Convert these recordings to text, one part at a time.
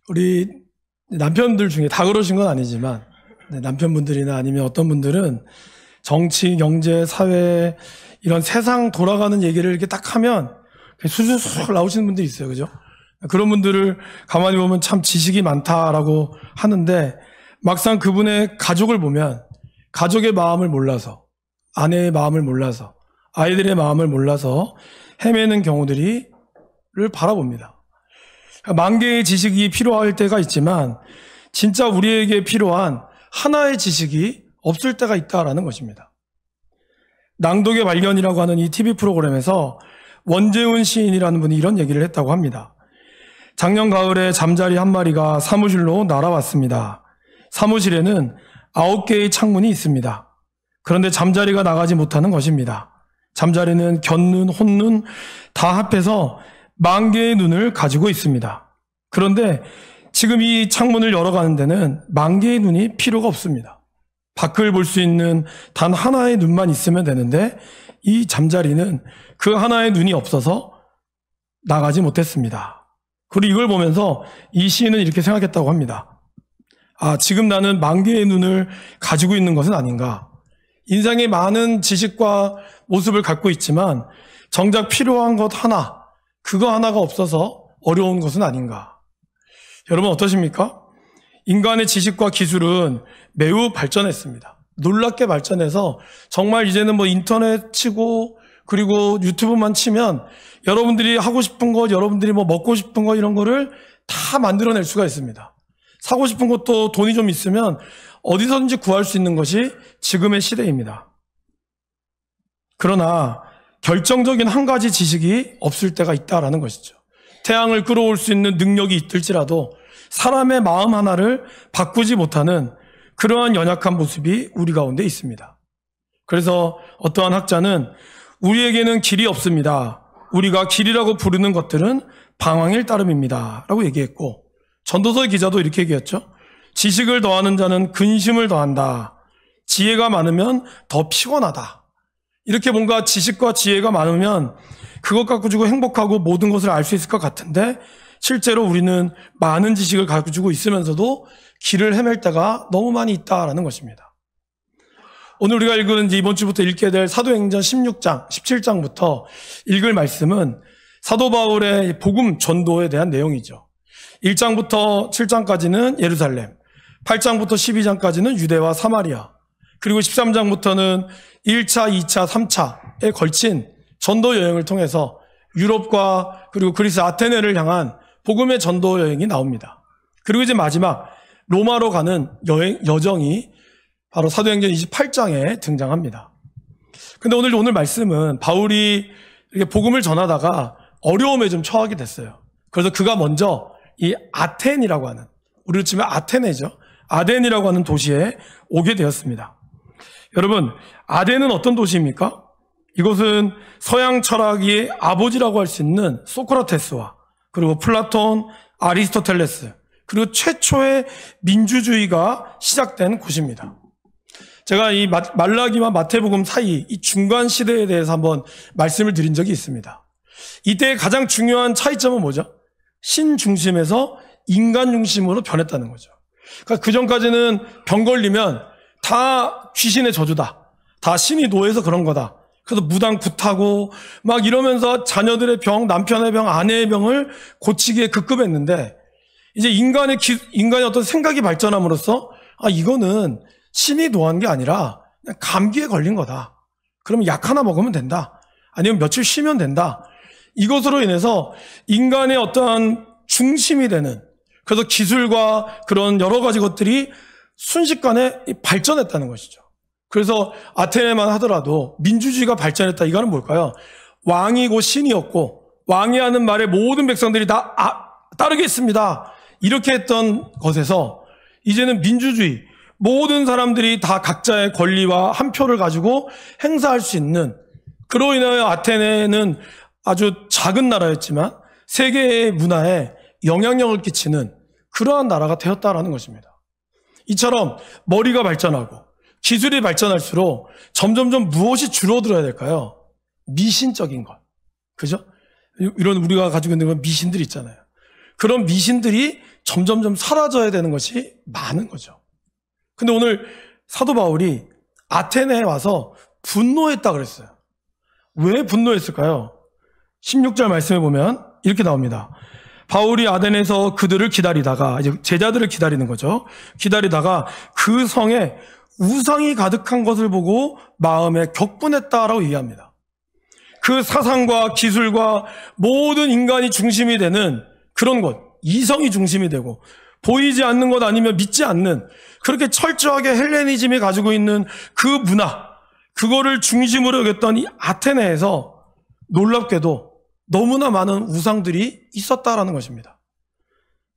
우리 남편들 중에 다 그러신 건 아니지만 남편분들이나 아니면 어떤 분들은 정치, 경제, 사회 이런 세상 돌아가는 얘기를 이렇게 딱 하면 수수수 나오시는 분들이 있어요. 그죠? 그런 분들을 가만히 보면 참 지식이 많다라고 하는데 막상 그분의 가족을 보면 가족의 마음을 몰라서, 아내의 마음을 몰라서, 아이들의 마음을 몰라서 헤매는 경우들을 바라봅니다. 만 개의 지식이 필요할 때가 있지만 진짜 우리에게 필요한 하나의 지식이 없을 때가 있다라는 것입니다. 낭독의 발견이라고 하는 이 TV 프로그램에서 원재훈 시인이라는 분이 이런 얘기를 했다고 합니다. 작년 가을에 잠자리 한 마리가 사무실로 날아왔습니다. 사무실에는 9개의 창문이 있습니다. 그런데 잠자리가 나가지 못하는 것입니다. 잠자리는 곁눈, 혼눈 다 합해서 10,000개의 눈을 가지고 있습니다. 그런데 지금 이 창문을 열어가는 데는 10,000개의 눈이 필요가 없습니다. 밖을 볼 수 있는 단 하나의 눈만 있으면 되는데 이 잠자리는 그 하나의 눈이 없어서 나가지 못했습니다. 그리고 이걸 보면서 이 시인은 이렇게 생각했다고 합니다. 아, 지금 나는 10,000개의 눈을 가지고 있는 것은 아닌가. 인생에 많은 지식과 모습을 갖고 있지만 정작 필요한 것 하나, 그거 하나가 없어서 어려운 것은 아닌가. 여러분 어떠십니까? 인간의 지식과 기술은 매우 발전했습니다. 놀랍게 발전해서 정말 이제는 뭐 인터넷 치고 그리고 유튜브만 치면 여러분들이 하고 싶은 것, 여러분들이 뭐 먹고 싶은 것 이런 거를 다 만들어낼 수가 있습니다. 사고 싶은 것도 돈이 좀 있으면 어디서든지 구할 수 있는 것이 지금의 시대입니다. 그러나 결정적인 한 가지 지식이 없을 때가 있다라는 것이죠. 태양을 끌어올 수 있는 능력이 있을지라도 사람의 마음 하나를 바꾸지 못하는 그러한 연약한 모습이 우리 가운데 있습니다. 그래서 어떠한 학자는 우리에게는 길이 없습니다. 우리가 길이라고 부르는 것들은 방황일 따름입니다. 라고 얘기했고 전도서의 기자도 이렇게 얘기했죠. 지식을 더하는 자는 근심을 더한다. 지혜가 많으면 더 피곤하다. 이렇게 뭔가 지식과 지혜가 많으면 그것 가지고 행복하고 모든 것을 알 수 있을 것 같은데 실제로 우리는 많은 지식을 가지고 있으면서도 길을 헤맬 때가 너무 많이 있다라는 것입니다. 오늘 우리가 읽은 이번 주부터 읽게 될 사도행전 16장, 17장부터 읽을 말씀은 사도 바울의 복음 전도에 대한 내용이죠. 1장부터 7장까지는 예루살렘, 8장부터 12장까지는 유대와 사마리아, 그리고 13장부터는 1차, 2차, 3차에 걸친 전도 여행을 통해서 유럽과 그리고 그리스 아테네를 향한 복음의 전도 여행이 나옵니다. 그리고 이제 마지막 로마로 가는 여정이 바로 사도행전 28장에 등장합니다. 근데 오늘 말씀은 바울이 이렇게 복음을 전하다가 어려움에 좀 처하게 됐어요. 그래서 그가 먼저 이 아텐이라고 하는, 우리로 치면 아테네죠. 아덴이라고 하는 도시에 오게 되었습니다. 여러분, 아덴은 어떤 도시입니까? 이곳은 서양 철학의 아버지라고 할 수 있는 소크라테스와 그리고 플라톤, 아리스토텔레스, 그리고 최초의 민주주의가 시작된 곳입니다. 제가 이 말라기와 마태복음 사이 이 중간 시대에 대해서 한번 말씀을 드린 적이 있습니다. 이때의 가장 중요한 차이점은 뭐죠? 신 중심에서 인간 중심으로 변했다는 거죠. 그러니까 그 전까지는 병 걸리면 다 귀신의 저주다. 다 신이 노해서 그런 거다. 그래서 무당 굿하고 막 이러면서 자녀들의 병, 남편의 병, 아내의 병을 고치기에 급급했는데 이제 인간의 어떤 생각이 발전함으로써 아, 이거는 신이 노한 게 아니라 그냥 감기에 걸린 거다. 그러면 약 하나 먹으면 된다. 아니면 며칠 쉬면 된다. 이것으로 인해서 인간의 어떠한 중심이 되는, 그래서 기술과 그런 여러 가지 것들이 순식간에 발전했다는 것이죠. 그래서 아테네만 하더라도 민주주의가 발전했다. 이거는 뭘까요? 왕이 곧 신이었고 왕이 하는 말에 모든 백성들이 다 따르겠습니다. 이렇게 했던 것에서 이제는 민주주의, 모든 사람들이 다 각자의 권리와 한 표를 가지고 행사할 수 있는, 그로 인하여 아테네는 아주 작은 나라였지만 세계의 문화에 영향력을 끼치는 그러한 나라가 되었다라는 것입니다. 이처럼 머리가 발전하고 기술이 발전할수록 점점점 무엇이 줄어들어야 될까요? 미신적인 것. 그죠? 이런 우리가 가지고 있는 건 미신들 있잖아요. 그런 미신들이 점점점 사라져야 되는 것이 많은 거죠. 근데 오늘 사도 바울이 아테네에 와서 분노했다 그랬어요. 왜 분노했을까요? 16절 말씀에 보면 이렇게 나옵니다. 바울이 아테네에서 그들을 기다리다가, 이제 제자들을 기다리는 거죠. 기다리다가 그 성에 우상이 가득한 것을 보고 마음에 격분했다라고 얘기합니다. 그 사상과 기술과 모든 인간이 중심이 되는 그런 것, 이성이 중심이 되고 보이지 않는 것 아니면 믿지 않는, 그렇게 철저하게 헬레니즘이 가지고 있는 그 문화, 그거를 중심으로 여겼던 이 아테네에서 놀랍게도 너무나 많은 우상들이 있었다라는 것입니다.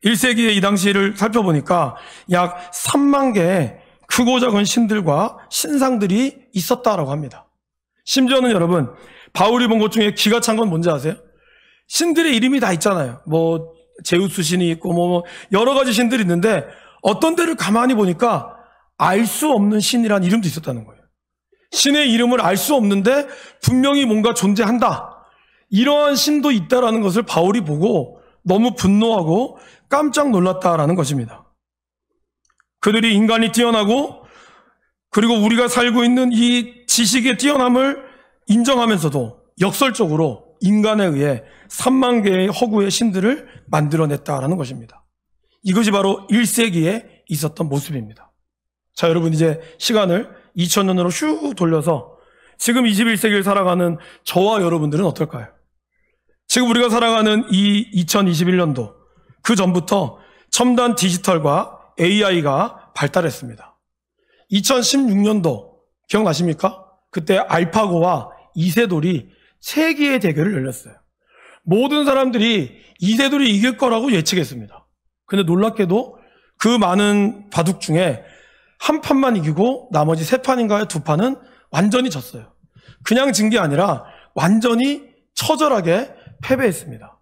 1세기의 이 당시를 살펴보니까 약 3만 개의 크고 작은 신들과 신상들이 있었다라고 합니다. 심지어는 여러분, 바울이 본 것 중에 기가 찬 건 뭔지 아세요? 신들의 이름이 다 있잖아요. 뭐 제우스 신이 있고 뭐 여러 가지 신들이 있는데 어떤 데를 가만히 보니까 알 수 없는 신이라는 이름도 있었다는 거예요. 신의 이름을 알 수 없는데 분명히 뭔가 존재한다. 이러한 신도 있다라는 것을 바울이 보고 너무 분노하고 깜짝 놀랐다라는 것입니다. 그들이 인간이 뛰어나고 그리고 우리가 살고 있는 이 지식의 뛰어남을 인정하면서도 역설적으로 인간에 의해 3만 개의 허구의 신들을 만들어냈다라는 것입니다. 이것이 바로 1세기에 있었던 모습입니다. 자, 여러분 이제 시간을 2000년으로 슉 돌려서 지금 21세기를 살아가는 저와 여러분들은 어떨까요? 지금 우리가 살아가는 이 2021년도, 그 전부터 첨단 디지털과 AI가 발달했습니다. 2016년도 기억나십니까? 그때 알파고와 이세돌이 세기의 대결을 열렸어요. 모든 사람들이 이세돌이 이길 거라고 예측했습니다. 근데 놀랍게도 그 많은 바둑 중에 한 판만 이기고 나머지 3판인가요? 2판은 완전히 졌어요. 그냥 진 게 아니라 완전히 처절하게 패배했습니다.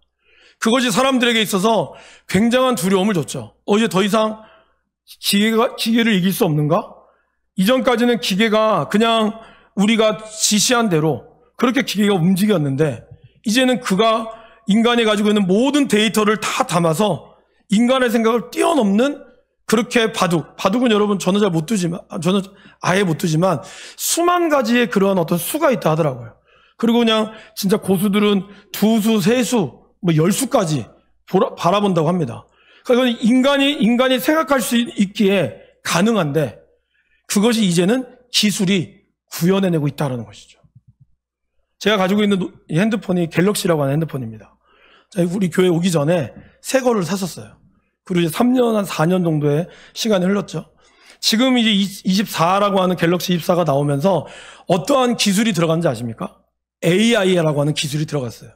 그것이 사람들에게 있어서 굉장한 두려움을 줬죠. 이제 더 이상 기계를 이길 수 없는가? 이전까지는 기계가 그냥 우리가 지시한 대로 그렇게 기계가 움직였는데 이제는 그가 인간이 가지고 있는 모든 데이터를 다 담아서 인간의 생각을 뛰어넘는 그렇게 바둑은 여러분 저는 잘 못 두지만, 저는 아예 못 두지만 수만 가지의 그러한 어떤 수가 있다 하더라고요. 그리고 그냥 진짜 고수들은 2수, 3수, 뭐 10수까지 바라본다고 합니다. 그러니까 인간이 생각할 수 있기에 가능한데 그것이 이제는 기술이 구현해내고 있다는 것이죠. 제가 가지고 있는 이 핸드폰이 갤럭시라고 하는 핸드폰입니다. 우리 교회 오기 전에 새 거를 샀었어요. 그리고 이제 3년, 한 4년 정도의 시간이 흘렀죠. 지금 이제 24라고 하는 갤럭시 24가 나오면서 어떠한 기술이 들어간지 아십니까? AI라고 하는 기술이 들어갔어요.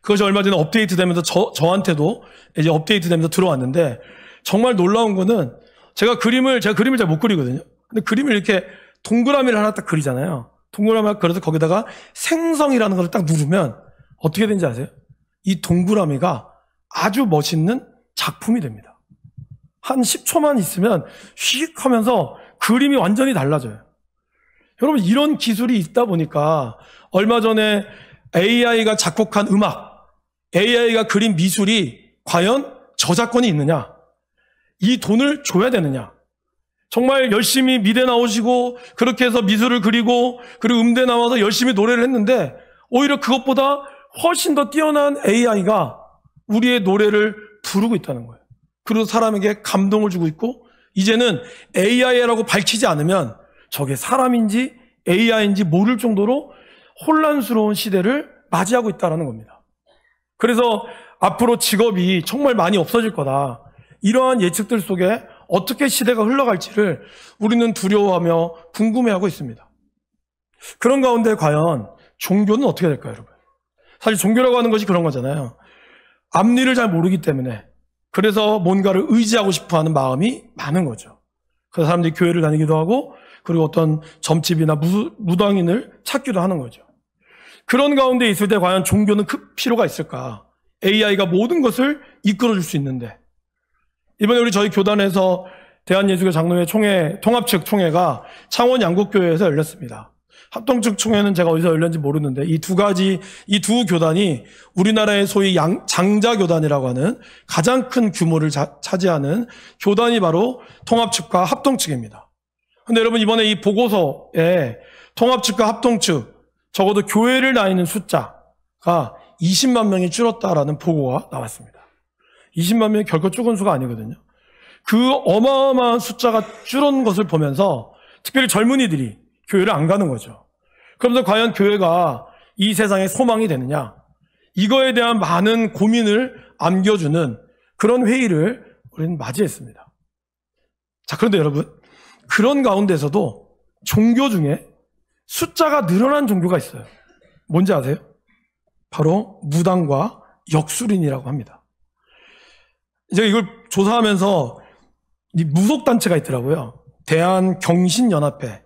그것이 얼마 전에 업데이트 되면서 저한테도 이제 업데이트 되면서 들어왔는데 정말 놀라운 거는 제가 그림을 잘 못 그리거든요. 근데 그림을 이렇게 동그라미를 하나 딱 그리잖아요. 동그라미 그래서 거기다가 생성이라는 걸 딱 누르면 어떻게 되는지 아세요? 이 동그라미가 아주 멋있는 작품이 됩니다. 한 10초만 있으면 휙 하면서 그림이 완전히 달라져요. 여러분 이런 기술이 있다 보니까 얼마 전에 AI가 작곡한 음악, AI가 그린 미술이 과연 저작권이 있느냐? 이 돈을 줘야 되느냐? 정말 열심히 미대 나오시고 그렇게 해서 미술을 그리고 그리고 음대 나와서 열심히 노래를 했는데 오히려 그것보다 훨씬 더 뛰어난 AI가 우리의 노래를 부르고 있다는 거예요. 그리고 사람에게 감동을 주고 있고 이제는 AI라고 밝히지 않으면 저게 사람인지 AI인지 모를 정도로 혼란스러운 시대를 맞이하고 있다는 겁니다. 그래서 앞으로 직업이 정말 많이 없어질 거다. 이러한 예측들 속에 어떻게 시대가 흘러갈지를 우리는 두려워하며 궁금해하고 있습니다. 그런 가운데 과연 종교는 어떻게 될까요, 여러분? 사실 종교라고 하는 것이 그런 거잖아요. 앞일을 잘 모르기 때문에 그래서 뭔가를 의지하고 싶어하는 마음이 많은 거죠. 그래서 사람들이 교회를 다니기도 하고 그리고 어떤 점집이나 무당인을 찾기도 하는 거죠. 그런 가운데 있을 때 과연 종교는 그 필요가 있을까? AI가 모든 것을 이끌어줄 수 있는데 이번에 우리 저희 교단에서 대한예수교 장로회 총회, 통합측 총회가 창원 양국교회에서 열렸습니다. 합동측 총회는 제가 어디서 열렸는지 모르는데 이 두 교단이 우리나라의 소위 장자교단이라고 하는 가장 큰 규모를 차지하는 교단이 바로 통합측과 합동측입니다. 근데 여러분 이번에 이 보고서에 통합측과 합동측 적어도 교회를 다니는 숫자가 20만 명이 줄었다라는 보고가 나왔습니다. 20만 명이 결코 적은 수가 아니거든요. 그 어마어마한 숫자가 줄은 것을 보면서 특별히 젊은이들이 교회를 안 가는 거죠. 그러면서 과연 교회가 이 세상에 소망이 되느냐? 이거에 대한 많은 고민을 안겨주는 그런 회의를 우리는 맞이했습니다. 자, 그런데 여러분, 그런 가운데서도 종교 중에 숫자가 늘어난 종교가 있어요. 뭔지 아세요? 바로 무당과 역술인이라고 합니다. 이제 이걸 조사하면서 이 무속단체가 있더라고요. 대한경신연합회라고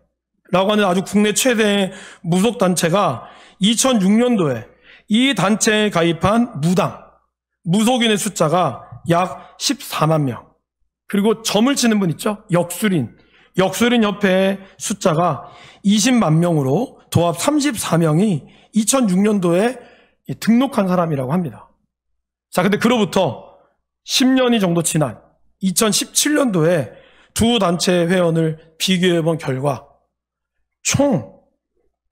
하는 아주 국내 최대의 무속단체가 2006년도에 이 단체에 가입한 무속인의 숫자가 약 14만 명. 그리고 점을 치는 분 있죠? 역술인 협회의 숫자가 20만 명으로 도합 34명이 2006년도에 등록한 사람이라고 합니다. 자, 근데 그로부터 10년이 정도 지난 2017년도에 두 단체 회원을 비교해 본 결과 총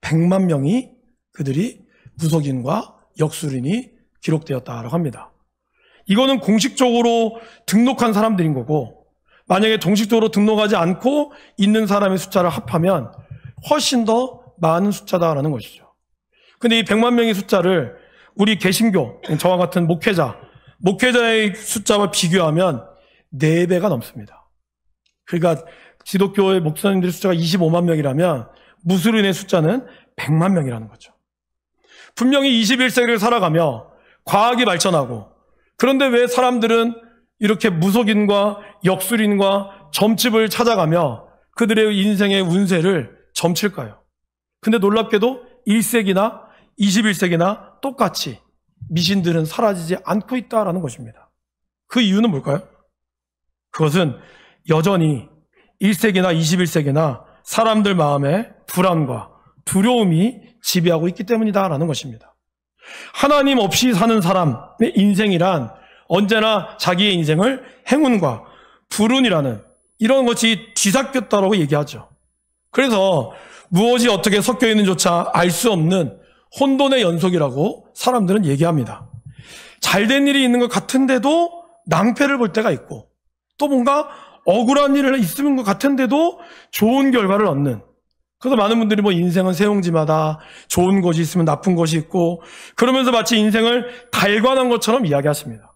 100만 명이 그들이 무속인과 역술인이 기록되었다고 합니다. 이거는 공식적으로 등록한 사람들인 거고, 만약에 공식적으로 등록하지 않고 있는 사람의 숫자를 합하면 훨씬 더 많은 숫자다라는 것이죠. 근데 이 100만 명의 숫자를 우리 개신교, 저와 같은 목회자의 숫자와 비교하면 4배가 넘습니다. 그러니까 기독교의 목사님들의 숫자가 25만 명이라면 무술인의 숫자는 100만 명이라는 거죠. 분명히 21세기를 살아가며 과학이 발전하고, 그런데 왜 사람들은 이렇게 무속인과 역술인과 점집을 찾아가며 그들의 인생의 운세를 점칠까요? 근데 놀랍게도 1세기나 21세기나 똑같이 미신들은 사라지지 않고 있다는 것입니다. 그 이유는 뭘까요? 그것은 여전히 1세기나 21세기나 사람들 마음에 불안과 두려움이 지배하고 있기 때문이다라는 것입니다. 하나님 없이 사는 사람의 인생이란 언제나 자기의 인생을 행운과 불운이라는 이런 것이 뒤섞였다라고 얘기하죠. 그래서 무엇이 어떻게 섞여 있는조차 알 수 없는 혼돈의 연속이라고 사람들은 얘기합니다. 잘된 일이 있는 것 같은데도 낭패를 볼 때가 있고, 또 뭔가 억울한 일이 있는 것 같은데도 좋은 결과를 얻는, 그래서 많은 분들이 뭐 인생은 세옹지마다 좋은 것이 있으면 나쁜 것이 있고, 그러면서 마치 인생을 달관한 것처럼 이야기하십니다.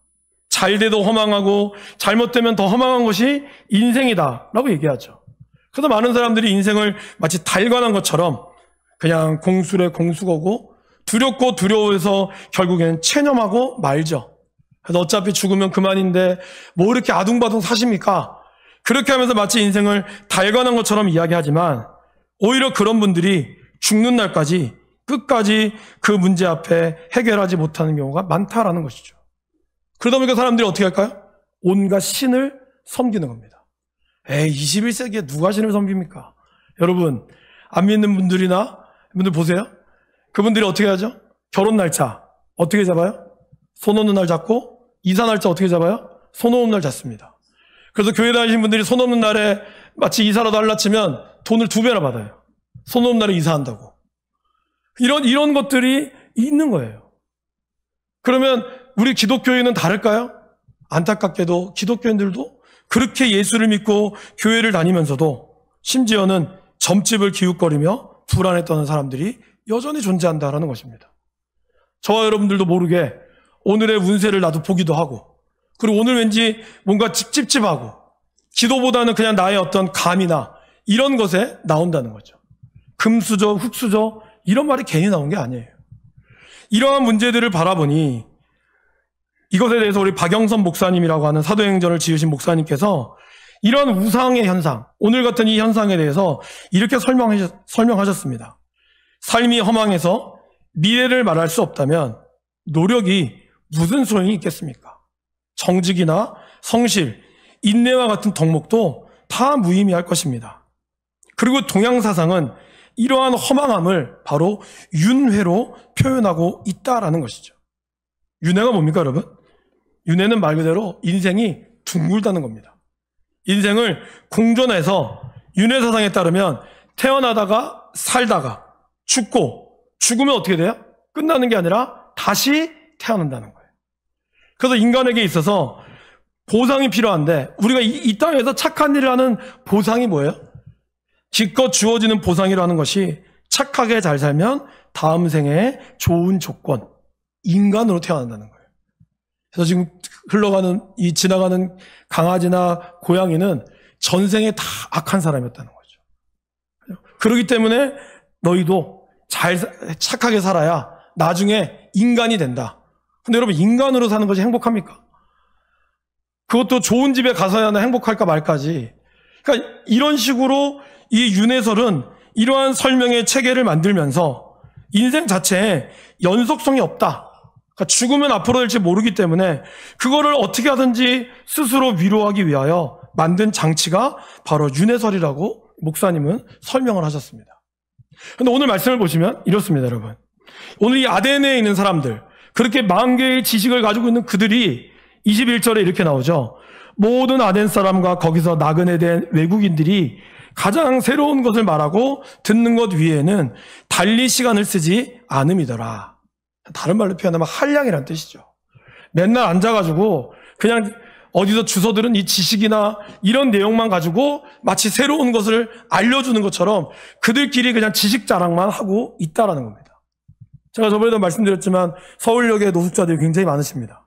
잘 돼도 허망하고 잘못되면 더 허망한 것이 인생이다라고 얘기하죠. 그래서 많은 사람들이 인생을 마치 달관한 것처럼 그냥 공술에 공수거고, 두렵고 두려워해서 결국에는 체념하고 말죠. 그래서 어차피 죽으면 그만인데 뭐 이렇게 아둥바둥 사십니까? 그렇게 하면서 마치 인생을 달관한 것처럼 이야기하지만, 오히려 그런 분들이 죽는 날까지 끝까지 그 문제 앞에 해결하지 못하는 경우가 많다라는 것이죠. 그러다 보니까 사람들이 어떻게 할까요? 온갖 신을 섬기는 겁니다. 21세기에 누가 신을 섬깁니까? 여러분, 안 믿는 분들 보세요. 그분들이 어떻게 하죠? 결혼 날짜 어떻게 잡아요? 손 없는 날 잡고, 이사 날짜 어떻게 잡아요? 손 없는 날 잡습니다. 그래서 교회 다니신 분들이 손 없는 날에 마치 이사라도 할라 치면 돈을 2배나 받아요. 손 없는 날에 이사한다고. 이런 것들이 있는 거예요. 그러면 우리 기독교인은 다를까요? 안타깝게도 기독교인들도 그렇게 예수를 믿고 교회를 다니면서도 심지어는 점집을 기웃거리며 불안에 떠는 사람들이 여전히 존재한다는 것입니다. 저와 여러분들도 모르게 오늘의 운세를 나도 보기도 하고, 그리고 오늘 왠지 뭔가 찝찝하고, 기도보다는 그냥 나의 어떤 감이나 이런 것에 나온다는 거죠. 금수저, 흙수저 이런 말이 괜히 나온 게 아니에요. 이러한 문제들을 바라보니 이것에 대해서 우리 박영선 목사님이라고 하는 사도행전을 지으신 목사님께서 이런 우상의 현상, 오늘 같은 이 현상에 대해서 이렇게 설명하셨습니다. 삶이 허망해서 미래를 말할 수 없다면 노력이 무슨 소용이 있겠습니까? 정직이나 성실, 인내와 같은 덕목도 다 무의미할 것입니다. 그리고 동양사상은 이러한 허망함을 바로 윤회로 표현하고 있다라는 것이죠. 윤회가 뭡니까, 여러분? 윤회는 말 그대로 인생이 둥글다는 겁니다. 인생을 공존해서 윤회 사상에 따르면 태어나다가 살다가 죽고 죽으면 어떻게 돼요? 끝나는 게 아니라 다시 태어난다는 거예요. 그래서 인간에게 있어서 보상이 필요한데 우리가 이 땅에서 착한 일을 하는 보상이 뭐예요? 기껏 주어지는 보상이라는 것이 착하게 잘 살면 다음 생에 좋은 조건, 인간으로 태어난다는 거예요. 그래서 지금 지나가는 강아지나 고양이는 전생에 다 악한 사람이었다는 거죠. 그렇기 때문에 너희도 착하게 살아야 나중에 인간이 된다. 근데 여러분, 인간으로 사는 것이 행복합니까? 그것도 좋은 집에 가서야 행복할까 말까지. 그러니까 이런 식으로 이 윤회설은 이러한 설명의 체계를 만들면서 인생 자체에 연속성이 없다. 그러니까 죽으면 앞으로 될지 모르기 때문에 그거를 어떻게 하든지 스스로 위로하기 위하여 만든 장치가 바로 윤회설이라고 목사님은 설명을 하셨습니다. 그런데 오늘 말씀을 보시면 이렇습니다, 여러분. 오늘 이 아덴에 있는 사람들, 그렇게 10,000개의 지식을 가지고 있는 그들이 21절에 이렇게 나오죠. 모든 아덴 사람과 거기서 나그네 된 외국인들이 가장 새로운 것을 말하고 듣는 것 위에는 달리 시간을 쓰지 않음이더라. 다른 말로 표현하면 한량이란 뜻이죠. 맨날 앉아가지고 그냥 어디서 주워 들은 이 지식이나 이런 내용만 가지고 마치 새로운 것을 알려주는 것처럼 그들끼리 그냥 지식 자랑만 하고 있다라는 겁니다. 제가 저번에도 말씀드렸지만 서울역에 노숙자들이 굉장히 많으십니다.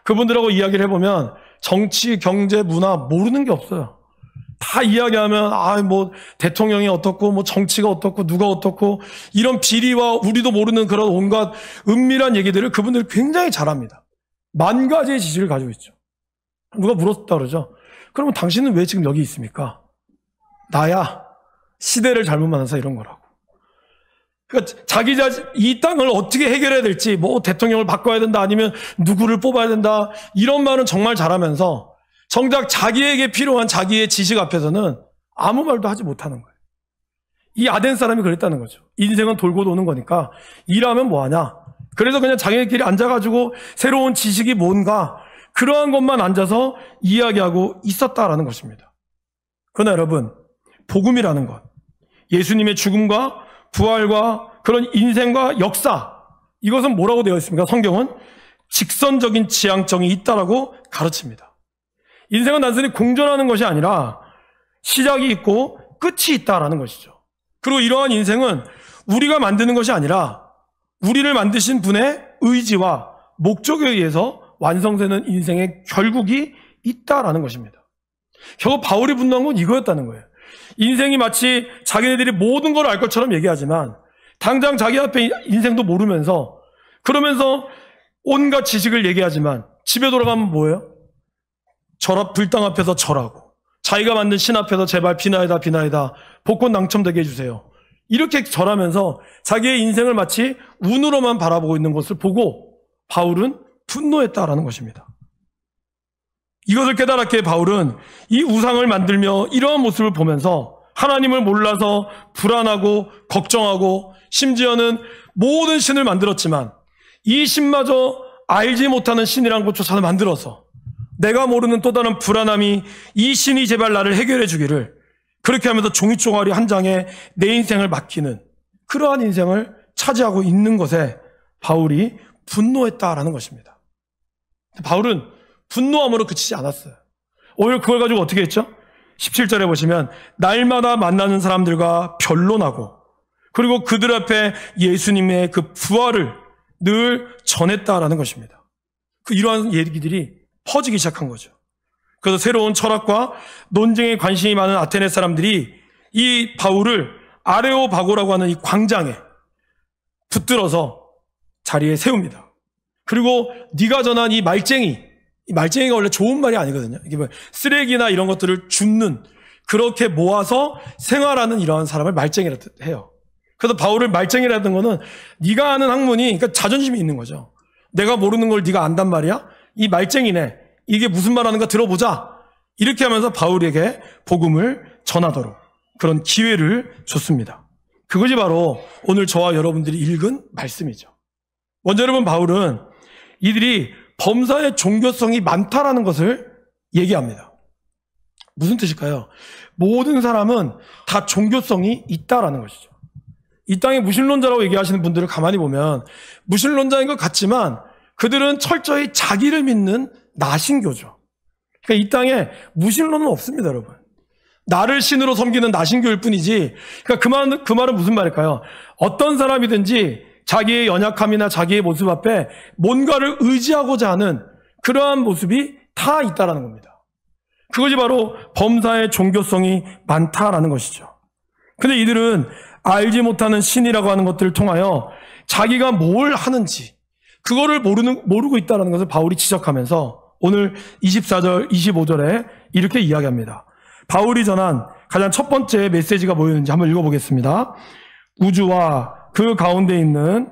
그분들하고 이야기를 해보면 정치, 경제, 문화 모르는 게 없어요. 다 이야기하면 뭐 대통령이 어떻고 뭐 정치가 어떻고 누가 어떻고 이런 비리와 우리도 모르는 그런 온갖 은밀한 얘기들을 그분들이 굉장히 잘합니다. 10,000가지의 지식을 가지고 있죠. 누가 물었다 그러죠. 그러면 당신은 왜 지금 여기 있습니까? 나야 시대를 잘못 만나서 이런 거라고. 그러니까 이 땅을 어떻게 해결해야 될지, 뭐 대통령을 바꿔야 된다 아니면 누구를 뽑아야 된다, 이런 말은 정말 잘하면서 정작 자기에게 필요한 자기의 지식 앞에서는 아무 말도 하지 못하는 거예요. 이 아덴 사람이 그랬다는 거죠. 인생은 돌고 도는 거니까 일하면 뭐하냐. 그래서 그냥 자기네끼리 앉아가지고 새로운 지식이 뭔가 그러한 것만 앉아서 이야기하고 있었다라는 것입니다. 그러나 여러분, 복음이라는 것, 예수님의 죽음과 부활과 그런 인생과 역사, 이것은 뭐라고 되어 있습니까? 성경은 직선적인 지향점이 있다라고 가르칩니다. 인생은 단순히 공존하는 것이 아니라 시작이 있고 끝이 있다라는 것이죠. 그리고 이러한 인생은 우리가 만드는 것이 아니라 우리를 만드신 분의 의지와 목적에 의해서 완성되는 인생의 결국이 있다라는 것입니다. 결국 바울이 분노한 건 이거였다는 거예요. 인생이 마치 자기네들이 모든 걸 알 것처럼 얘기하지만 당장 자기 앞에 인생도 모르면서 그러면서 온갖 지식을 얘기하지만 집에 돌아가면 뭐예요? 불당 앞에서 절하고 자기가 만든 신 앞에서 제발 비나이다 비나이다 복권 당첨되게 해주세요. 이렇게 절하면서 자기의 인생을 마치 운으로만 바라보고 있는 것을 보고 바울은 분노했다라는 것입니다. 이것을 깨달았기에 바울은 이 우상을 만들며 이러한 모습을 보면서 하나님을 몰라서 불안하고 걱정하고 심지어는 모든 신을 만들었지만 이 신마저 알지 못하는 신이란 것조차도 만들어서 내가 모르는 또 다른 불안함이 이 신이 제발 나를 해결해 주기를, 그렇게 하면서 종이쪼가리 한 장에 내 인생을 맡기는 그러한 인생을 차지하고 있는 것에 바울이 분노했다라는 것입니다. 바울은 분노함으로 그치지 않았어요. 오히려 그걸 가지고 어떻게 했죠? 17절에 보시면 날마다 만나는 사람들과 변론하고 그리고 그들 앞에 예수님의 그 부활을 늘 전했다라는 것입니다. 이러한 얘기들이 퍼지기 시작한 거죠. 그래서 새로운 철학과 논쟁에 관심이 많은 아테네 사람들이 이 바울을 아레오바고라고 하는 이 광장에 붙들어서 자리에 세웁니다. 그리고 네가 전한 이 말쟁이가 원래 좋은 말이 아니거든요. 이게 뭐 쓰레기나 이런 것들을 줍는, 그렇게 모아서 생활하는 이러한 사람을 말쟁이라고 해요. 그래서 바울을 말쟁이라는 거는 네가 아는 학문이, 그러니까 자존심이 있는 거죠. 내가 모르는 걸 네가 안단 말이야? 이 말쟁이네. 이게 무슨 말하는가 들어보자. 이렇게 하면서 바울에게 복음을 전하도록 그런 기회를 줬습니다. 그것이 바로 오늘 저와 여러분들이 읽은 말씀이죠. 먼저 여러분, 바울은 이들이 범사의 종교성이 많다라는 것을 얘기합니다. 무슨 뜻일까요? 모든 사람은 다 종교성이 있다라는 것이죠. 이 땅에 무신론자라고 얘기하시는 분들을 가만히 보면 무신론자인 것 같지만 그들은 철저히 자기를 믿는 나신교죠. 그러니까 이 땅에 무신론은 없습니다, 여러분. 나를 신으로 섬기는 나신교일 뿐이지. 그러니까 그 말은 무슨 말일까요? 어떤 사람이든지 자기의 연약함이나 자기의 모습 앞에 뭔가를 의지하고자 하는 그러한 모습이 다 있다라는 겁니다. 그것이 바로 범사의 종교성이 많다라는 것이죠. 근데 이들은 알지 못하는 신이라고 하는 것들을 통하여 자기가 뭘 하는지 그거를 모르고 있다는 것을 바울이 지적하면서 오늘 24절, 25절에 이렇게 이야기합니다. 바울이 전한 가장 첫 번째 메시지가 뭐였는지 한번 읽어보겠습니다. 우주와 그 가운데 있는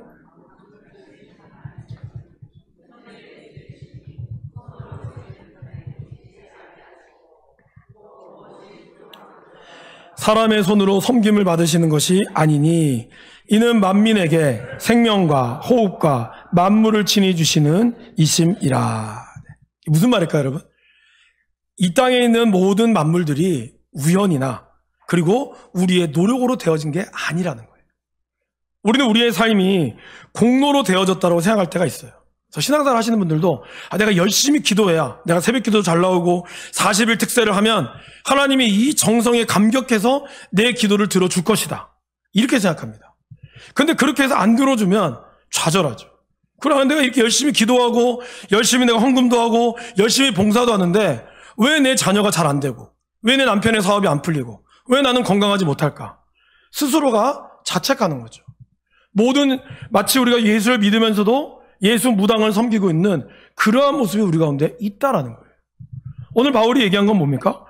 사람의 손으로 섬김을 받으시는 것이 아니니 이는 만민에게 생명과 호흡과 만물을 친히 주시는 이심이라. 무슨 말일까요, 여러분? 이 땅에 있는 모든 만물들이 우연이나 그리고 우리의 노력으로 되어진 게 아니라는 거예요. 우리는 우리의 삶이 공로로 되어졌다고 생각할 때가 있어요. 그래서 신앙생활 하시는 분들도 내가 열심히 기도해야, 내가 새벽 기도 잘 나오고 40일 특세를 하면 하나님이 이 정성에 감격해서 내 기도를 들어줄 것이다, 이렇게 생각합니다. 근데 그렇게 해서 안 들어주면 좌절하죠. 그러면 내가 이렇게 열심히 기도하고 열심히 내가 헌금도 하고 열심히 봉사도 하는데 왜 내 자녀가 잘 안 되고 왜 내 남편의 사업이 안 풀리고 왜 나는 건강하지 못할까? 스스로가 자책하는 거죠. 마치 우리가 예수를 믿으면서도 예수 무당을 섬기고 있는 그러한 모습이 우리 가운데 있다라는 거예요. 오늘 바울이 얘기한 건 뭡니까?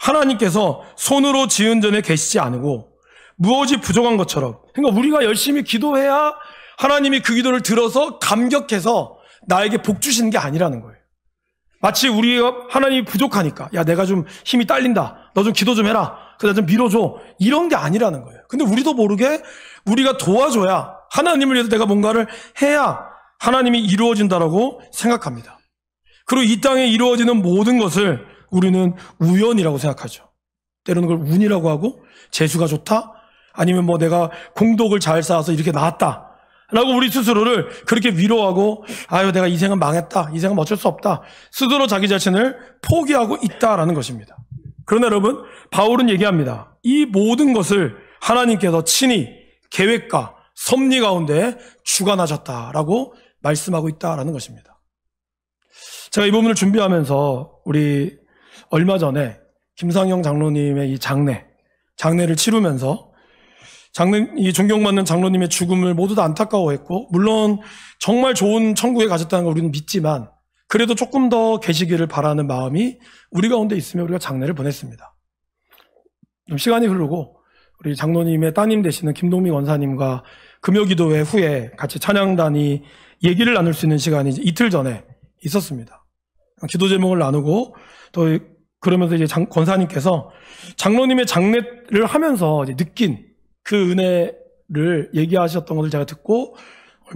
하나님께서 손으로 지은 전에 계시지 않고 무엇이 부족한 것처럼, 그러니까 우리가 열심히 기도해야 하나님이 그 기도를 들어서 감격해서 나에게 복 주시는 게 아니라는 거예요. 마치 우리가 하나님이 부족하니까 내가 좀 힘이 딸린다, 너 좀 기도 좀 해라, 나 좀 밀어줘, 이런 게 아니라는 거예요. 근데 우리도 모르게 우리가 도와줘야, 하나님을 위해서 내가 뭔가를 해야 하나님이 이루어진다라고 생각합니다. 그리고 이 땅에 이루어지는 모든 것을 우리는 우연이라고 생각하죠. 때로는 그걸 운이라고 하고, 재수가 좋다, 아니면 내가 공덕을 잘 쌓아서 이렇게 나왔다 라고 우리 스스로를 그렇게 위로하고, 내가 이 생은 망했다, 이 생은 어쩔 수 없다, 스스로 자기 자신을 포기하고 있다라는 것입니다. 그러나 여러분, 바울은 얘기합니다. 이 모든 것을 하나님께서 친히 계획과 섭리 가운데 주관하셨다라고 말씀하고 있다라는 것입니다. 제가 이 부분을 준비하면서 우리 얼마 전에 김상영 장로님의 이 장례를 치르면서 이 존경받는 장로님의 죽음을 모두 다 안타까워했고, 물론 정말 좋은 천국에 가셨다는 걸 우리는 믿지만 그래도 조금 더 계시기를 바라는 마음이 우리 가운데 있으며 우리가 장례를 보냈습니다. 좀 시간이 흐르고 우리 장로님의 따님 되시는 김동미 원사님과 금요기도회 후에 같이 찬양단이 얘기를 나눌 수 있는 시간이 이틀 전에 있었습니다. 기도 제목을 나누고 또 그러면서 이제 권사님께서 장로님의 장례를 하면서 이제 느낀 그 은혜를 얘기하셨던 것을 제가 듣고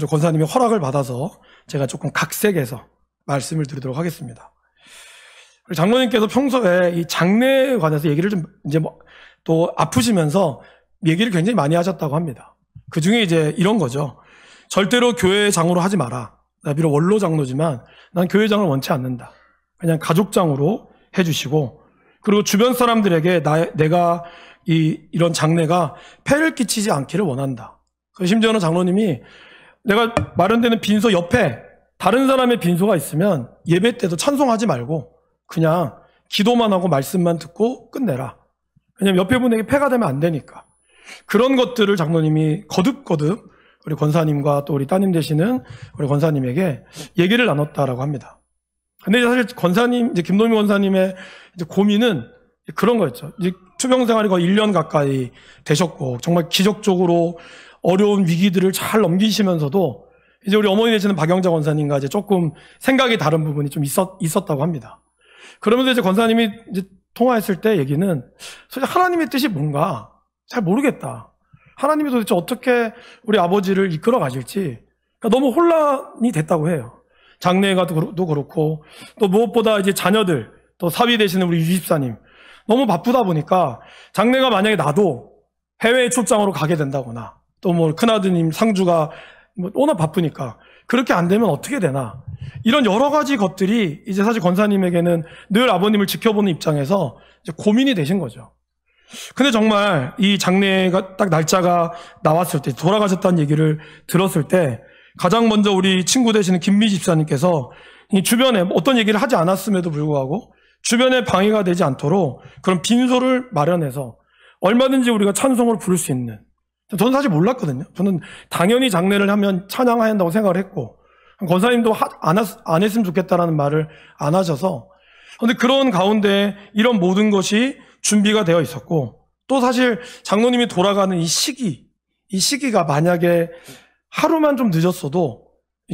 권사님의 허락을 받아서 제가 조금 각색해서 말씀을 드리도록 하겠습니다. 장로님께서 평소에 이 장례에 관해서 얘기를 좀 이제 또 아프시면서 얘기를 굉장히 많이 하셨다고 합니다. 그 중에 이제 이런 거죠. 절대로 교회장으로 하지 마라. 나 비록 원로 장로지만 난 교회장을 원치 않는다. 그냥 가족장으로 해주시고, 그리고 주변 사람들에게 내가 이런 장례가 폐를 끼치지 않기를 원한다. 심지어는 장로님이 내가 마련되는 빈소 옆에 다른 사람의 빈소가 있으면 예배 때도 찬송하지 말고 그냥 기도만 하고 말씀만 듣고 끝내라. 왜냐면 옆에 분에게 폐가 되면 안 되니까. 그런 것들을 장로님이 거듭거듭 우리 권사님과 또 우리 따님 되시는 우리 권사님에게 얘기를 나눴다라고 합니다. 근데 사실 이제 김동미 권사님의 이제 고민은 그런 거였죠. 이제 투병 생활이 거의 1년 가까이 되셨고, 정말 기적적으로 어려운 위기들을 잘 넘기시면서도 이제 우리 어머니 되시는 박영자 권사님과 이제 조금 생각이 다른 부분이 좀 있었다고 합니다. 그러면서 이제 권사님이 이제 통화했을 때 얘기는 사실 하나님의 뜻이 뭔가 잘 모르겠다. 하나님이 도대체 어떻게 우리 아버지를 이끌어 가실지 그러니까 너무 혼란이 됐다고 해요. 장래가도 그렇고 또 무엇보다 이제 자녀들 또 사위 되시는 우리 유집사님 너무 바쁘다 보니까 장래가 만약에 나도 해외 출장으로 가게 된다거나 또 뭐 큰아드님 상주가 뭐 워낙 바쁘니까 그렇게 안 되면 어떻게 되나 이런 여러 가지 것들이 이제 사실 권사님에게는 늘 아버님을 지켜보는 입장에서 이제 고민이 되신 거죠. 근데 정말 이 장례가 딱 날짜가 나왔을 때 돌아가셨다는 얘기를 들었을 때 가장 먼저 우리 친구 되시는 김미 집사님께서 이 주변에 어떤 얘기를 하지 않았음에도 불구하고 주변에 방해가 되지 않도록 그런 빈소를 마련해서 얼마든지 우리가 찬송을 부를 수 있는 저는 사실 몰랐거든요. 저는 당연히 장례를 하면 찬양해야 한다고 생각을 했고 권사님도 안 했으면 좋겠다라는 말을 안 하셔서 그런데 그런 가운데 이런 모든 것이 준비가 되어 있었고 또 사실 장로님이 돌아가는 이 시기가 만약에 하루만 좀 늦었어도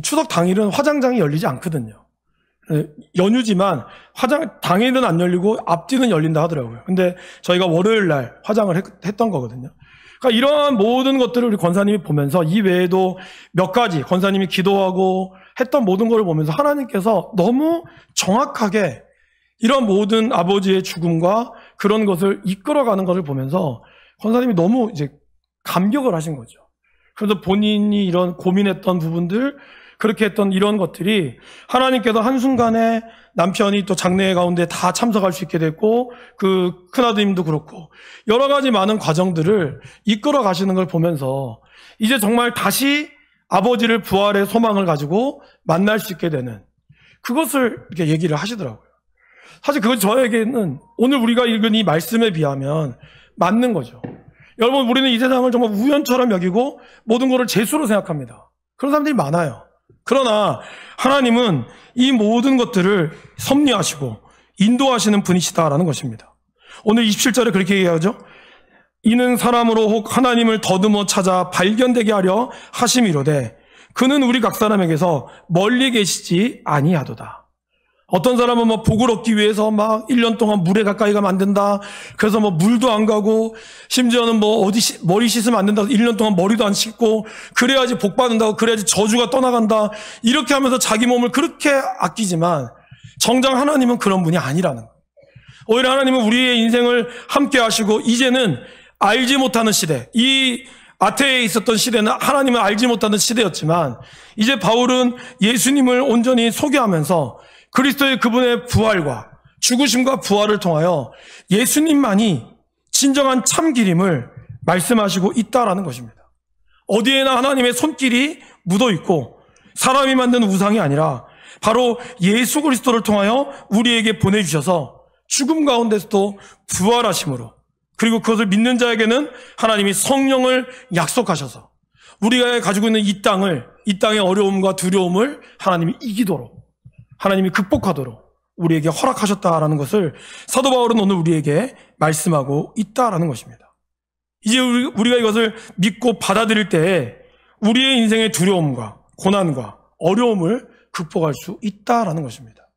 추석 당일은 화장장이 열리지 않거든요. 연휴지만 당일은 안 열리고 앞뒤는 열린다 하더라고요. 근데 저희가 월요일 날 화장을 했던 거거든요. 그러니까 이러한 모든 것들을 우리 권사님이 보면서 이 외에도 몇 가지 권사님이 기도하고 했던 모든 걸 보면서 하나님께서 너무 정확하게 이런 모든 아버지의 죽음과 그런 것을 이끌어가는 것을 보면서 권사님이 너무 이제 감격을 하신 거죠. 그래서 본인이 이런 고민했던 부분들, 그렇게 했던 이런 것들이 하나님께서 한순간에 남편이 또 장례 가운데 다 참석할 수 있게 됐고 그 큰아드님도 그렇고 여러 가지 많은 과정들을 이끌어 가시는 걸 보면서 이제 정말 다시 아버지를 부활의 소망을 가지고 만날 수 있게 되는 그것을 이렇게 얘기를 하시더라고요. 사실 그것이 저에게는 오늘 우리가 읽은 이 말씀에 비하면 맞는 거죠. 여러분 우리는 이 세상을 정말 우연처럼 여기고 모든 것을 재수로 생각합니다. 그런 사람들이 많아요. 그러나 하나님은 이 모든 것들을 섭리하시고 인도하시는 분이시다라는 것입니다. 오늘 27절에 그렇게 얘기하죠. 이는 사람으로 혹 하나님을 더듬어 찾아 발견되게 하려 하심이로되 그는 우리 각 사람에게서 멀리 계시지 아니하도다. 어떤 사람은 뭐 복을 얻기 위해서 막 1년 동안 물에 가까이 가면 안 된다. 그래서 뭐 물도 안 가고 심지어는 뭐 어디 머리 씻으면 안 된다. 1년 동안 머리도 안 씻고 그래야지 복 받는다고 그래야지 저주가 떠나간다. 이렇게 하면서 자기 몸을 그렇게 아끼지만 정작 하나님은 그런 분이 아니라는 거예요. 오히려 하나님은 우리의 인생을 함께 하시고 이제는 알지 못하는 시대, 이 아태에 있었던 시대는 하나님을 알지 못하는 시대였지만 이제 바울은 예수님을 온전히 소개하면서 그리스도의 그분의 부활과 죽으심과 부활을 통하여 예수님만이 진정한 참기림을 말씀하시고 있다라는 것입니다. 어디에나 하나님의 손길이 묻어 있고 사람이 만든 우상이 아니라 바로 예수 그리스도를 통하여 우리에게 보내주셔서 죽음 가운데서도 부활하심으로 그리고 그것을 믿는 자에게는 하나님이 성령을 약속하셔서 우리가 가지고 있는 이 땅의 어려움과 두려움을 하나님이 이기도록 하나님이 극복하도록 우리에게 허락하셨다라는 것을 사도 바울은 오늘 우리에게 말씀하고 있다라는 것입니다. 이제 우리가 이것을 믿고 받아들일 때 우리의 인생의 두려움과 고난과 어려움을 극복할 수 있다라는 것입니다.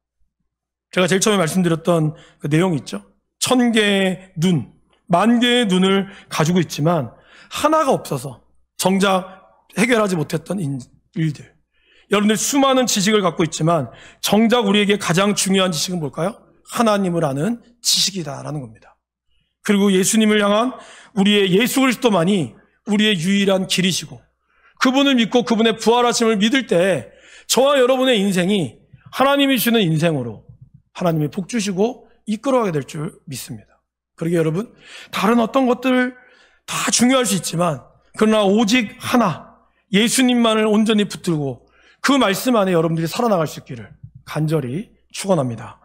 제가 제일 처음에 말씀드렸던 그 내용이 있죠. 1000개의 눈, 10,000개의 눈을 가지고 있지만 하나가 없어서 정작 해결하지 못했던 일들. 여러분들 수많은 지식을 갖고 있지만 정작 우리에게 가장 중요한 지식은 뭘까요? 하나님을 아는 지식이다라는 겁니다. 그리고 예수님을 향한 우리의 예수 그리스도만이 우리의 유일한 길이시고 그분을 믿고 그분의 부활하심을 믿을 때 저와 여러분의 인생이 하나님이 주시는 인생으로 하나님이 복 주시고 이끌어가게 될 줄 믿습니다. 그러게 여러분 다른 어떤 것들 다 중요할 수 있지만 그러나 오직 하나 예수님만을 온전히 붙들고 그 말씀 안에 여러분들이 살아나갈 수 있기를 간절히 축원합니다.